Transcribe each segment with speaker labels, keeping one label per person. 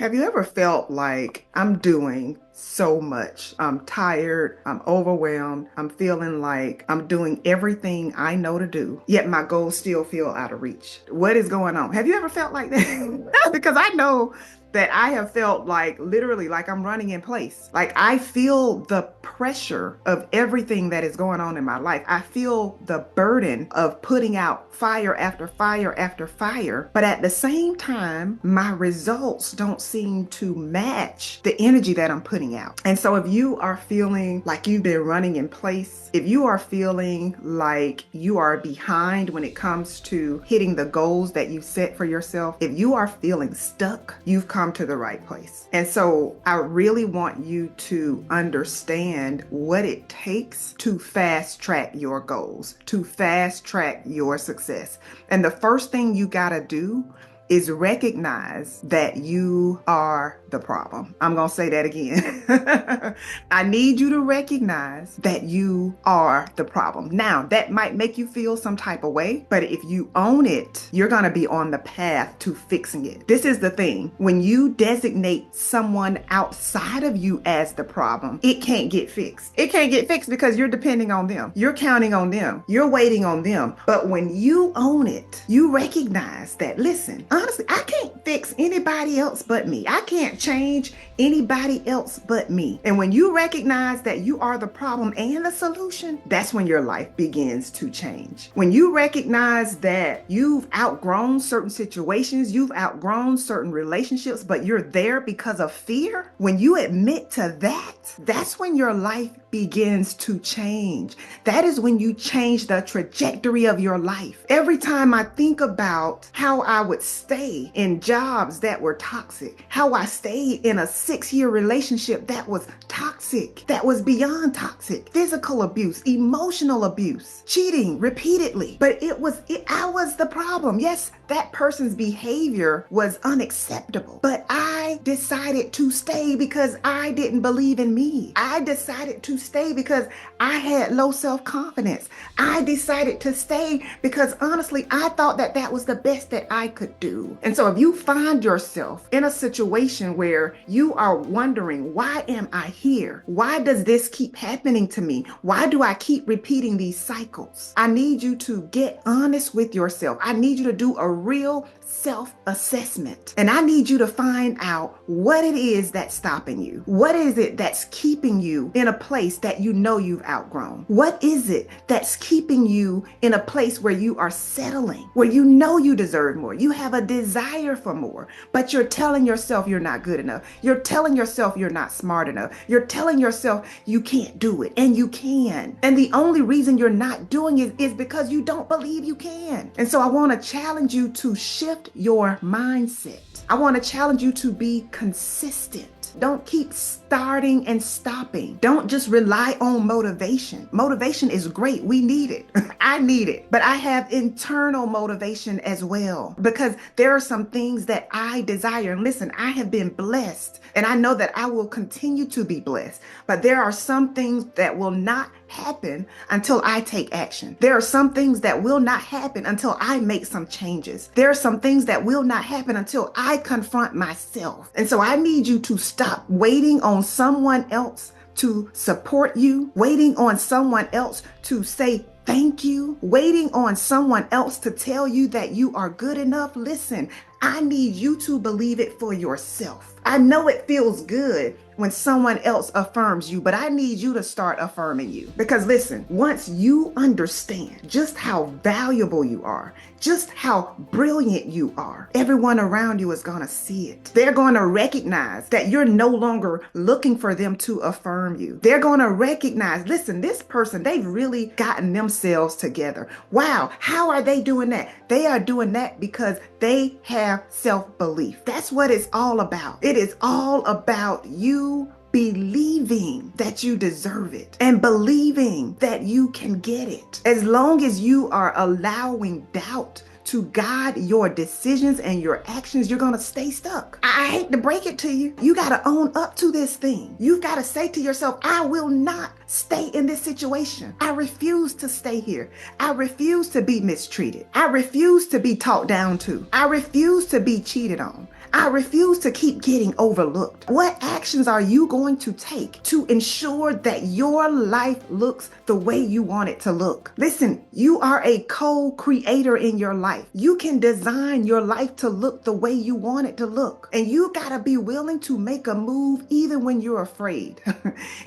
Speaker 1: Have you ever felt like I'm doing so much? I'm tired, I'm overwhelmed, I'm feeling like I'm doing everything I know to do, yet my goals still feel out of reach. What is going on? Have you ever felt like that? Because I know that I have felt like literally like I'm running in place. Like I feel the pressure of everything that is going on in my life. I feel the burden of putting out fire after fire after fire. But at the same time, my results don't seem to match the energy that I'm putting out. And so if you are feeling like you've been running in place, if you are feeling like you are behind when it comes to hitting the goals that you set for yourself, if you are feeling stuck, you've come to the right place. And so I really want you to understand what it takes to fast track your goals, to fast track your success. And the first thing you got to do is recognize that you are the problem. I'm going to say that again. I need you to recognize that you are the problem. Now, that might make you feel some type of way, but if you own it, you're going to be on the path to fixing it. This is the thing. When you designate someone outside of you as the problem, it can't get fixed. It can't get fixed because you're depending on them. You're counting on them. You're waiting on them. But when you own it, you recognize that, listen, honestly, I can't fix anybody else but me. I can't change anybody else but me. And when you recognize that you are the problem and the solution, that's when your life begins to change. When you recognize that you've outgrown certain situations, you've outgrown certain relationships, but you're there because of fear, when you admit to that, that's when your life begins to change. That is when you change the trajectory of your life. Every time I think about how I would stay in jobs that were toxic, how I stayed in a 6-year relationship that was toxic, that was beyond toxic, physical abuse, emotional abuse, cheating repeatedly, but I was the problem. Yes, that person's behavior was unacceptable, but I decided to stay because I didn't believe in me. I decided to stay because I had low self-confidence. I decided to stay because honestly, I thought that that was the best that I could do. And so if you find yourself in a situation where you are wondering, why am I here? Why does this keep happening to me? Why do I keep repeating these cycles? I need you to get honest with yourself. I need you to do a real self-assessment. And I need you to find out what it is that's stopping you. What is it that's keeping you in a place that you know you've outgrown? What is it that's keeping you in a place where you are settling, where you know you deserve more? You have a desire for more, but you're telling yourself you're not good enough. You're telling yourself you're not smart enough. You're telling yourself you can't do it, and you can. And the only reason you're not doing it is because you don't believe you can. And so I want to challenge you to shift your mindset. I want to challenge you to be consistent. Don't keep starting and stopping. Don't just rely on motivation. Motivation is great. We need it. I need it. But I have internal motivation as well, because there are some things that I desire. And listen, I have been blessed, and I know that I will continue to be blessed. But there are some things that will not happen until I take action. There are some things that will not happen until I make some changes. There are some things that will not happen until I confront myself. And so I need you to stop waiting on someone else to support you, waiting on someone else to say thank you, waiting on someone else to tell you that you are good enough. Listen, I need you to believe it for yourself. I know it feels good when someone else affirms you, but I need you to start affirming you. Because listen, once you understand just how valuable you are, just how brilliant you are, everyone around you is going to see it. They're going to recognize that you're no longer looking for them to affirm you. They're going to recognize, listen, this person, they've really gotten themselves together. Wow, how are they doing that? They are doing that because they have self-belief. That's what it's all about. It is all about you believing that you deserve it and believing that you can get it. As long as you are allowing doubt to guide your decisions and your actions, you're going to stay stuck. I hate to break it to you. You got to own up to this thing. You've got to say to yourself, I will not stay in this situation. I refuse to stay here. I refuse to be mistreated. I refuse to be talked down to. I refuse to be cheated on. I refuse to keep getting overlooked. What actions are you going to take to ensure that your life looks the way you want it to look? Listen, you are a co-creator in your life. You can design your life to look the way you want it to look. And you gotta be willing to make a move even when you're afraid,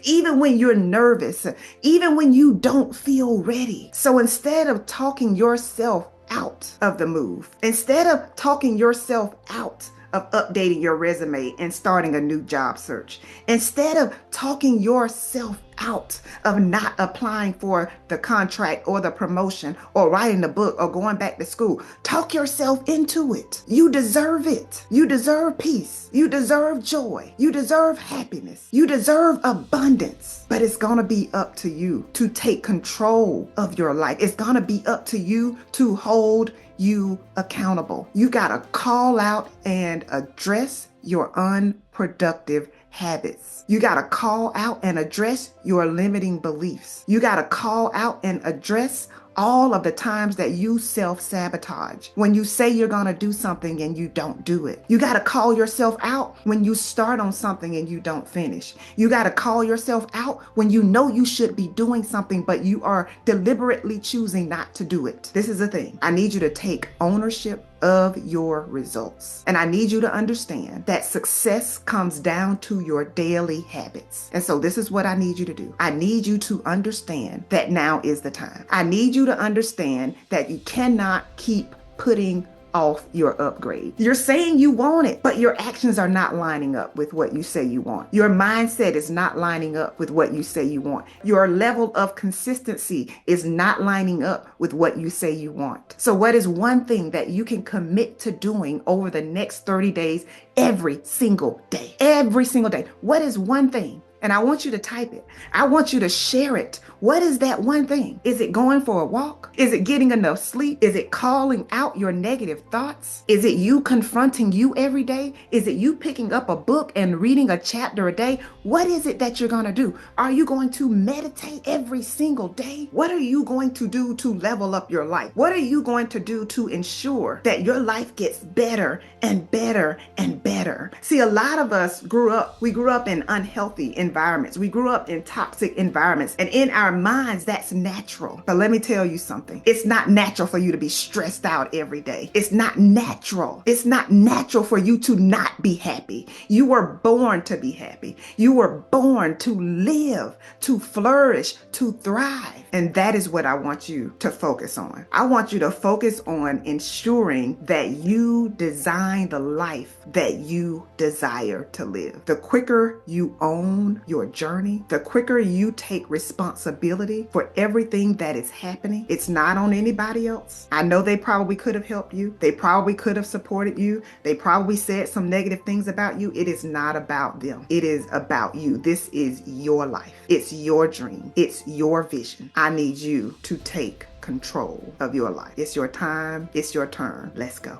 Speaker 1: even when you're nervous, even when you don't feel ready. So instead of talking yourself out of the move, instead of talking yourself out of updating your resume and starting a new job search, instead of talking yourself out of not applying for the contract or the promotion or writing the book or going back to school, talk yourself into it. You deserve it. You deserve peace. You deserve joy. You deserve happiness. You deserve abundance. But it's going to be up to you to take control of your life. It's going to be up to you to hold you accountable. You got to call out and address your unproductive habits. You got to call out and address your limiting beliefs. You got to call out and address all of the times that you self-sabotage. When you say you're going to do something and you don't do it. You got to call yourself out when you start on something and you don't finish. You got to call yourself out when you know you should be doing something, but you are deliberately choosing not to do it. This is the thing. I need you to take ownership of your results. And I need you to understand that success comes down to your daily habits. And so this is what I need you to do. I need you to understand that now is the time. I need you to understand that you cannot keep putting off your upgrade. You're saying you want it, but your actions are not lining up with what you say you want. Your mindset is not lining up with what you say you want. Your level of consistency is not lining up with what you say you want. So what is one thing that you can commit to doing over the next 30 days, every single day? Every single day. What is one thing? And I want you to type it. I want you to share it. What is that one thing? Is it going for a walk? Is it getting enough sleep? Is it calling out your negative thoughts? Is it you confronting you every day? Is it you picking up a book and reading a chapter a day? What is it that you're going to do? Are you going to meditate every single day? What are you going to do to level up your life? What are you going to do to ensure that your life gets better and better and better? See, a lot of us grew up in unhealthy environments. We grew up in toxic environments, and in our minds, that's natural. But let me tell you something. It's not natural for you to be stressed out every day. It's not natural. It's not natural for you to not be happy. You were born to be happy. You were born to live, to flourish, to thrive. And that is what I want you to focus on. I want you to focus on ensuring that you design the life that you desire to live. The quicker you own your journey, the quicker you take responsibility for everything that is happening. It's not on anybody else. I know they probably could have helped you. They probably could have supported you. They probably said some negative things about you. It is not about them. It is about you. This is your life. It's your dream. It's your vision. I need you to take control of your life. It's your time. It's your turn. Let's go.